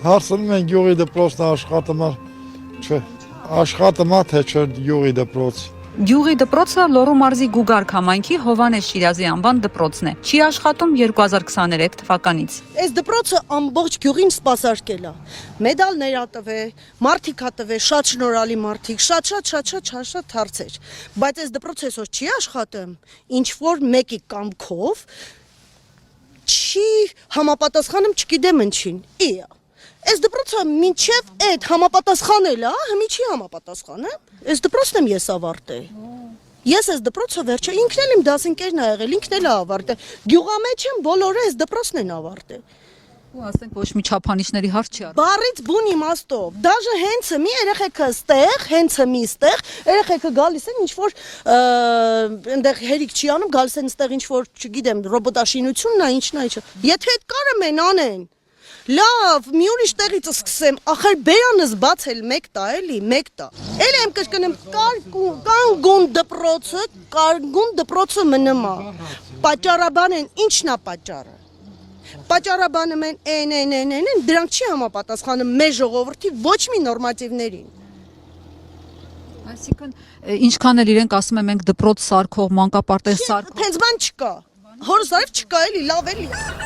Հարցնում են յուղի դպրոցն աշխատում չէ, աշխատում թե չէ յուղի դպրոց։ Գյուղի դպրոցը Լոռու մարզի Գուգարք համայնքի Հովհաննես Շիրազի անվան դպրոցն է։ Չի աշխատում 2023 թվականից։ Այս դպրոցը ամբողջ գյուղին սպասարկել է։ Մեդալներ ա տվել, մարդիկ ա տվել, շատ շնորհալի մարդիկ, շատ հարցեր։ Բայց այս դպրոցը այսօր չի աշխատում, ինչ որ մեկի կամքով չի համապատասխանում, չգիտեմ ինչին։ Այս դպրոցը մինչև այդ համապատասխանել է, հիմի չի համապատասխանը։ Այս դպրոցն եմ ես ավարտել։ Ես այս դպրոցը վերջը ինքն էլ իմ դասընկերն ա եղել, ինքն էլ ա ավարտել։ Գյուղամեջ եմ բոլորը այս դպրոցն են ավարտել։ Ու ասենք ոչ մի չափանիշների հարց չի արվում։ Բարից բուն իմաստով։ Դաժե հենցը մի երեխեքը ստեղ, հենցը մի ստեղ, երեխեքը գալիս են ինչ որ այնտեղ հերիք չի անում, գալիս են ստեղ ինչ որ, չգիտեմ, ռոբոտաշինությունն է, ինչն է, ինչը։ Եթե այդ կարը մեն անեն։ Լավ, մի ուրիշ տեղից սկսեմ, ախր բերանս բացել 1 տա, էլի, 1 տա։ Էլ եմ կրկնեմ, կարգուն դպրոցը մնում է։ Պատճառաբան են, ինչն է պատճառը։ Պատճառաբանում են, դրանք չի համապատասխանում մեր ժողովրդի ոչ մի նորմատիվներին։ Այսինքն ինչքան էլ իրենք ասում են մենք դպրոց սարքող, մանկապարտեզ սարքող։ Հենց բան չկա։ Հորս արև չկա էլի, լավ էլի։